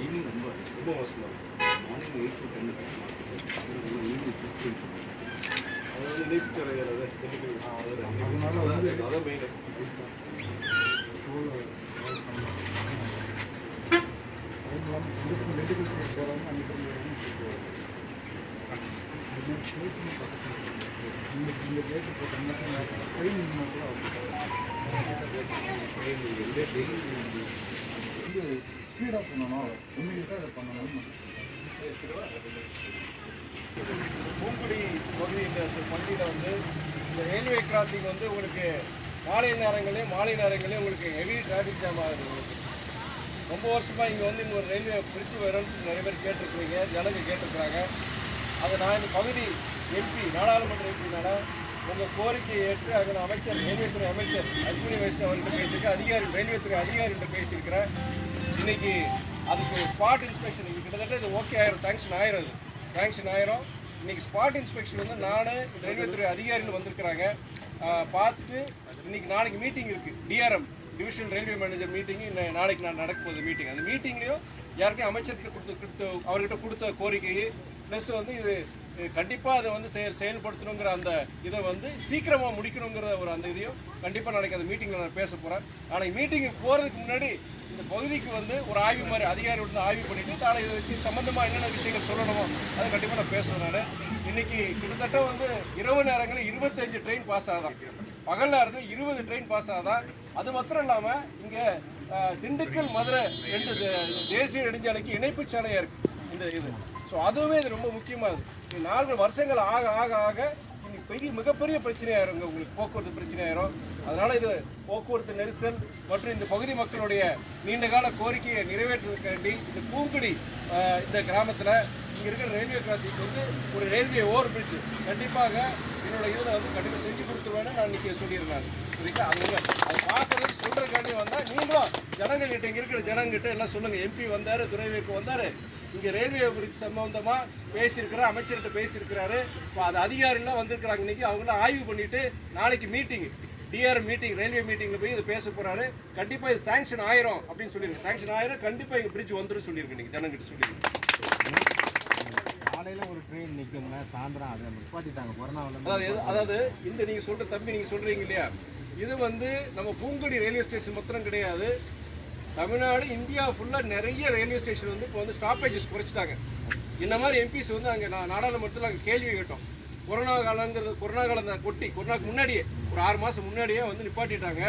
Evening ரொம்ப மோசமாக இருக்குது. Morning 8 to 10 evening 6 to 8. அது வந்து நீட் கிடையாது. அதனால வந்து அதான் மெயின். ஸ்பீடாக பண்ணணும், இமீடியட்டாக அதை பண்ணணும்னு பூங்குடி பகுதியில் வந்து இந்த ரயில்வே கிராசிங் வந்து உங்களுக்கு மாலை நேரங்களே உங்களுக்கு ஹெவி டிராஃபிக் ஜாம் ஆகுது. உங்களுக்கு ரொம்ப வருஷமாக இங்கே வந்து இன்னொரு ரயில்வே பிரித்து வரணும்னு நிறைய பேர் கேட்டிருக்கிறீங்க, ஜனங்க கேட்டிருக்கிறாங்க. அதை நான் இந்த பகுதி எம்பி நாடாளுமன்ற எம்பினால உங்கள் கோரிக்கையை ஏற்று அதில் அமைச்சர் ரயில்வே துறை அமைச்சர் அஸ்வினி வைஷ்ணவ் அவர்கிட்ட பேசியிருக்கேன், ரயில்வே துறை அதிகாரிகிட்ட பேசியிருக்கிறேன். இன்றைக்கி அதுக்கு ஸ்பாட் இன்ஸ்பெக்ஷன் கிட்டத்தட்ட இது ஓகே ஆயிரும், சாங்ஷன் ஆயிரும். இன்றைக்கி ஸ்பாட் இன்ஸ்பெக்ஷன் வந்து நான் ரயில்வே துறை அதிகாரிகள் வந்திருக்கிறாங்க, பார்த்துட்டு நாளைக்கு மீட்டிங் இருக்குது. டிஆர்எம் டிவிஷனல் ரயில்வே மேனேஜர் மீட்டிங்கு நாளைக்கு நடக்க போகுது மீட்டிங். அந்த மீட்டிங்லேயும் யாருக்கும் அமைச்சர்கிட்ட அவர்கிட்ட கொடுத்த கோரிக்கையை ப்ளஸ் வந்து இது கண்டிப்பாக அதை வந்து செயல்படுத்தணுங்கிற அந்த இதை வந்து சீக்கிரமாக முடிக்கணுங்கிற ஒரு அந்த இதையும் கண்டிப்பாக நாளைக்கு அந்த மீட்டிங்கில் நான் பேச போகிறேன். நாளைக்கு மீட்டிங்குக்கு போகிறதுக்கு முன்னாடி இந்த பகுதிக்கு வந்து ஒரு ஆய்வு மாதிரி அதிகாரியோட ஆய்வு பண்ணிவிட்டு நாளைக்கு இதை வச்சு சம்மந்தமாக என்னென்ன விஷயங்கள் சொல்லணுமோ அதை கண்டிப்பாக நான் பேசுவேன். நான் இன்றைக்கி கிட்டத்தட்ட வந்து இரவு நேரங்களில் 25 ட்ரெயின் பாஸ் ஆகுதான், பகல் நேரத்தில் 20 ட்ரெயின் பாஸ் ஆகுதான். அது மாத்திரம் இல்லாமல் இங்கே திண்டுக்கல் மதுரை 2 தேசிய நெடுஞ்சாலைக்கு இணைப்பு சாலையாக இருக்குது இந்த இது. ஸோ அதுவுமே இது ரொம்ப முக்கியமாகுது. 4 வருஷங்கள் ஆக ஆக ஆக இன்னைக்கு மிகப்பெரிய பிரச்சனையாயிருங்க, உங்களுக்கு போக்குவரத்து பிரச்சனையாயிரும். அதனால் இது போக்குவரத்து நெரிசல் மற்றும் இந்த பகுதி மக்களுடைய நீண்டகால கோரிக்கையை நிறைவேற்றுவதற்காண்டி இந்த பூங்குடி இந்த கிராமத்தில் இங்கே இருக்கிற ரயில்வே கிராசிங் வந்து ஒரு ரயில்வே ஓவர் பிரிட்ஜ் கண்டிப்பாக என்னோட இதில் வந்து கண்டிப்பாக செஞ்சு கொடுத்துருவேன்னு நான் இன்றைக்கி சொல்லியிருந்தேன். சரிங்களா? அது பார்க்கறதுக்கு சொல்கிறதுக்காண்டி வந்தால் நீங்களும் ஜனங்கள்கிட்ட இங்கே இருக்கிற ஜனங்கிட்ட எல்லாம் சொல்லுங்கள். எம்பி வந்தார், துறைவேக்கு வந்தார், இங்கே ரயில்வே பிரிட்ஜ் சம்பந்தமாக பேசியிருக்கிறார், அமைச்சர்கிட்ட பேசியிருக்கிறாரு. இப்போ அது அதிகாரிலாம் வந்திருக்கிறாங்க. இன்றைக்கி அவங்களாம் ஆய்வு பண்ணிவிட்டு நாளைக்கு மீட்டிங் டிஆர்எம் மீட்டிங் ரயில்வே மீட்டிங்கில் போய் இதை பேச போகிறாரு. கண்டிப்பாக இது சாங்ஷன் ஆயிரும் அப்படின்னு சொல்லியிருக்கேன். சாங்ஷன் ஆயிரும், கண்டிப்பாக இங்கே பிரிட்ஜ் வந்துடும் சொல்லியிருக்கேன். இன்றைக்கி ஜனங்கிட்ட சொல்லியிருக்கேன். காலையில் ஒரு ட்ரெயின் நிற்குங்க, சாயந்தரம் அதை நிப்பாட்டிட்டாங்க கொரோனாவில். அதாவது இந்த நீங்கள் சொல்கிற தம்பி நீங்கள் சொல்கிறீங்க இல்லையா, இது வந்து நம்ம பூங்குடி ரயில்வே ஸ்டேஷன் மாத்திரம் கிடையாது, தமிழ்நாடு இந்தியா ஃபுல்லாக நிறைய ரயில்வே ஸ்டேஷன் வந்து இப்போ வந்து ஸ்டாப்பேஜஸ் குறைச்சிட்டாங்க. இந்த மாதிரி எம்பிஸ் வந்து அங்கே நாடாளுமன்றத்தில் அங்கே கேள்வி கேட்டோம். கொரோனா காலம் கொரோனாக்கு முன்னாடியே ஒரு 6 மாதம் முன்னாடியே வந்து நிப்பாட்டிட்டாங்க.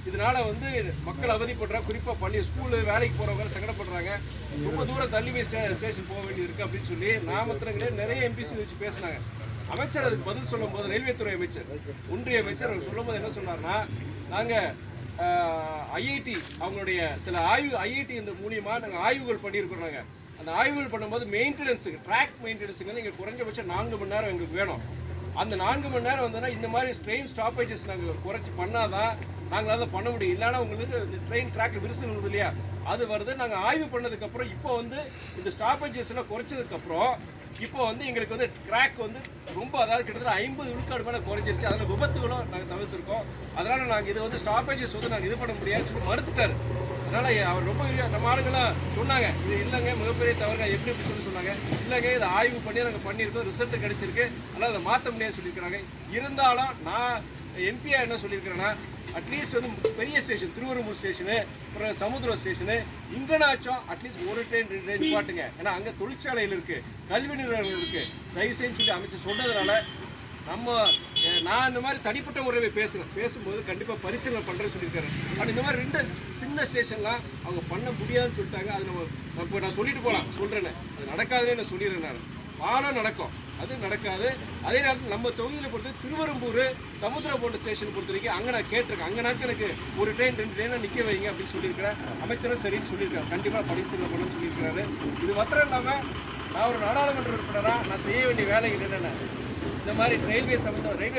இதனால் வந்து மக்கள் அவதிப்படுறாங்க, குறிப்பாக பள்ளி ஸ்கூலு வேலைக்கு போகிறவங்க சங்கடப்படுறாங்க, ரொம்ப தூரம் தள்ளி போய் ஸ்டேஷன் போக வேண்டியது இருக்குது அப்படின்னு சொல்லி நாமத்திரங்களே நிறைய எம்பிஸ் வச்சு பேசினாங்க. அமைச்சர் அதுக்கு பதில் சொல்லும் போது ரயில்வே துறை அமைச்சர் ஒன்றிய அமைச்சர் அவர் சொல்லும் போது என்ன சொன்னார்னா, நாங்கள் ஐஐடி அவங்களுடைய சில ஐஐடி இந்த மூலியமாக நாங்கள் ஆய்வுகள் பண்ணியிருக்கிறோம். நாங்கள் அந்த ஆய்வுகள் பண்ணும்போது மெயின்டெனன்ஸுக்கு ட்ராக் மெயின்டெனன்ஸுக்கு வந்து எங்களுக்கு குறைஞ்சபட்சம் 4 மணி நேரம் எங்களுக்கு வேணும். அந்த 4 மணி நேரம் வந்தோன்னா இந்த மாதிரி ட்ரெயின் ஸ்டாப்பேஜஸ் நாங்கள் குறைச்சி பண்ணாதான் நாங்கள் அதை பண்ண முடியும். இல்லைன்னா உங்களுக்கு இந்த ட்ரெயின் ட்ராக்கில் விரிசல் வருது இல்லையா, அது வருது. நாங்கள் ஆய்வு பண்ணதுக்கப்புறம் இப்போ வந்து இந்த ஸ்டாப்பேஜஸ் எல்லாம் குறைச்சதுக்கப்புறம் இப்போ வந்து எங்களுக்கு வந்து ட்ராக் வந்து ரொம்ப அதாவது கிட்டத்தட்ட 50 விழுக்காடு மேலே குறைஞ்சிருச்சு. அதில் விபத்துகளும் நாங்கள் தவிர்த்துருக்கோம். அதனால் நாங்கள் இதை வந்து ஸ்டாப்பேஜஸ் வந்து நாங்கள் இது பண்ண முடியாதுன்னு சொல்லி மறுத்துட்டார். அதனால் அவர் ரொம்ப நம்ம ஆளுங்களாம் சொன்னாங்க, இது இல்லைங்க மிகப்பெரிய தவறுங்க எப்படி சொன்னாங்க. இல்லைங்க இதை ஆய்வு பண்ணி நாங்கள் பண்ணியிருக்கோம், ரிசல்ட்டு கிடச்சிருக்கு, அதனால் அதை மாற்ற முடியாதுன்னு சொல்லியிருக்கிறாங்க. இருந்தாலும் நான் எம்பியாக என்ன சொல்லியிருக்கிறேன்னா, அட்லீஸ்ட் வந்து பெரிய ஸ்டேஷன் திருவரம்பூர் ஸ்டேஷனு, அப்புறம் சமுத்திரம் ஸ்டேஷனு, இங்கேனாச்சும் அட்லீஸ்ட் ஒரு ட்ரெயின் 2 ட்ரெயின் நிப்பாட்டுங்க. ஏன்னா அங்கே தொழிற்சாலைகள் இருக்குது, கல்வி நிறுவனங்கள் இருக்குது, தயவுசெய்து சொல்லி அமைச்சர் சொன்னதுனால நான் இந்த மாதிரி தனிப்பட்ட முறையில் பேசும்போது கண்டிப்பாக பரிசீலனை பண்ணுறேன்னு சொல்லியிருக்காரு. ஆனால் இந்த மாதிரி 2 சின்ன ஸ்டேஷன்லாம் அவங்க பண்ண முடியாதுன்னு சொல்லிட்டாங்க. அது இப்போ நான் சொல்லிட்டு போகலாம், சொல்கிறேன்னு அது நடக்காதுன்னு நான் சொல்லிடுறேன். நான் பாலம் நடக்கும், அது நடக்காது. அதே நேரத்தில் நம்ம தொகுதியில் பொறுத்து திருவரம்பூர் சமுத்திரம் போன்ற ஸ்டேஷன் பொறுத்த வரைக்கும் அங்கே நான் கேட்டிருக்கேன், அங்கேனாச்சும் எனக்கு ஒரு ட்ரெயின் 2 ட்ரெயினாக நிற்க வைங்க அப்படின்னு சொல்லியிருக்கிறேன். அமைச்சரும் சரின்னு சொல்லியிருக்காரு, கண்டிப்பாக பரிசீலனை பண்ணணும்னு சொல்லியிருக்கிறாரு. இது மாத்திரம் இல்லாமல் நான் ஒரு நாடாளுமன்ற உறுப்பினராக நான் செய்ய வேண்டிய வேலைகள் என்னென்ன, இந்த மாதிரி ரயில்வே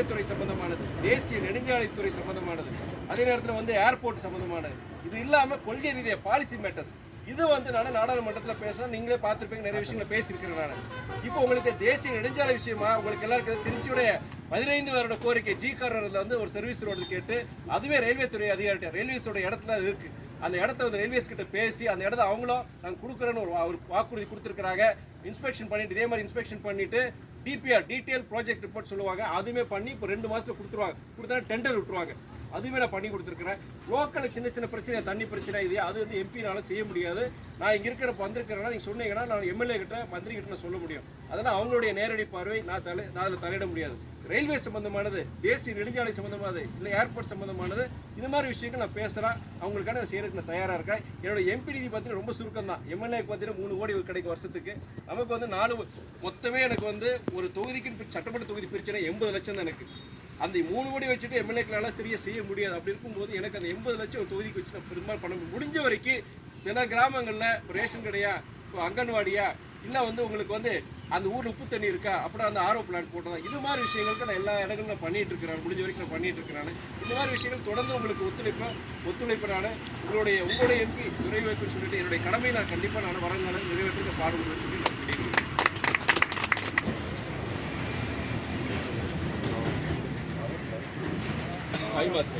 துறை சம்பந்தமானது, தேசிய நெடுஞ்சாலைத்துறை சம்பந்தமானது, அதே நேரத்தில் வந்து ஏர்போர்ட் சம்பந்தமானது, இது இல்லாமல் கொள்கை ரீதியாக பாலிசி மேட்டர்ஸ் இது வந்து நான் நாடாளுமன்றத்தில் பேசுகிறேன், நீங்களே பார்த்துருப்பீங்க, நிறைய விஷயங்களை பேசியிருக்கிறேன் நான். இப்போ உங்களுக்கு தேசிய நெடுஞ்சாலை விஷயமா உங்களுக்கு எல்லாருக்கும் திருச்சியுடைய 15 வருட கோரிக்கை ஜி கார்னரில் வந்து ஒரு சர்வீஸ் ரோடு கேட்டு, அதுவே ரயில்வே துறை அதிகாரிட்ட ரயில்வேஸோட இடத்துல அது இருக்குது, அந்த இடத்த வந்து ரயில்வேஸ் கிட்ட பேசி அந்த இடத்த அவங்களும் நாங்கள் கொடுக்குறேன்னு ஒரு வாக்குறுதி கொடுத்துருக்குறாங்க. இன்ஸ்பெக்ஷன் பண்ணிட்டு இதே மாதிரி இன்ஸ்பெக்ஷன் பண்ணிட்டு டிபிஆர் டீட்டெயில் ப்ராஜெக்ட் ரிப்போர்ட் சொல்லுவாங்க, அதுவுமே பண்ணி இப்போ 2 மாதத்தில் கொடுத்துருவாங்க. கொடுத்தா டெண்டர் விட்டுருவாங்க, அதுவுமே நான் பண்ணி கொடுத்துருக்குறேன். லோக்கல் சின்ன சின்ன பிரச்சனை, தண்ணி பிரச்சனை, இது அது வந்து எம்பினால செய்ய முடியாது. நான் இங்கே இருக்கிறப்ப வந்திருக்கிறேன்னா நீங்கள் சொன்னீங்கன்னா நான் எம்எல்ஏ கிட்ட மந்திரி கிட்ட நான் சொல்ல முடியும். அதனால் அவங்களுடைய நேரடி பார்வை நான் அதில் தலையிட முடியாது. ரயில்வே சம்பந்தமானது, தேசிய நெடுஞ்சாலை சம்பந்தமானது, இல்லை ஏர்போர்ட் சம்பந்தமானது, இது மாதிரி விஷயங்கள் நான் பேசுகிறேன். அவங்களுக்கான நான் செய்யறதுக்கு நான் தயாராக இருக்கேன். என்னோட எம்பி நிதி பார்த்தீங்கன்னா ரொம்ப சுருக்கம் தான். எம்எல்ஏக்கு பார்த்தீங்கன்னா 3 கோடி கிடைக்கும் வருஷத்துக்கு. நமக்கு வந்து 4 மொத்தமே எனக்கு வந்து ஒரு தொகுதிக்கு சட்டமன்ற தொகுதி பிரிச்சுன்னா 80 லட்சம் தான் எனக்கு. அந்த 3 கோடி வச்சுட்டு எம்எல்ஏக்களால சரியாக செய்ய முடியாது. அப்படி இருக்கும்போது எனக்கு அந்த 80 லட்சம் ஒரு தொகுதிக்கு வச்சு நான் பெரும்பாலும் பண்ண முடிஞ்ச வரைக்கும் சில கிராமங்களில் ரேஷன் கடையா, இப்போ அங்கன்வாடியா, இல்லை வந்து உங்களுக்கு வந்து அந்த ஊரில் உப்பு தண்ணி இருக்கா, அப்புறம் அந்த ஆர்ஓ பிளான்ட் போட்டதா, இது மாதிரி விஷயங்களுக்கு நான் எல்லா இடங்களும் நான் பண்ணிட்டு இருக்கிறேன். முடிஞ்ச வரைக்கும் நான் பண்ணிட்டு இருக்கிறேன். இந்த மாதிரி விஷயங்கள் தொடர்ந்து உங்களுக்கு ஒத்துழைப்பு நான் உங்களுடைய எம்பி நிறைவேற்றுன்னு சொல்லிட்டு என்னுடைய கடமை நான் கண்டிப்பாக நான் வரனால நிறைவேற்ற பாடுபடுவேன் சொல்லி நான் தெரிவிக்கிறேன். ஐ மாஸ்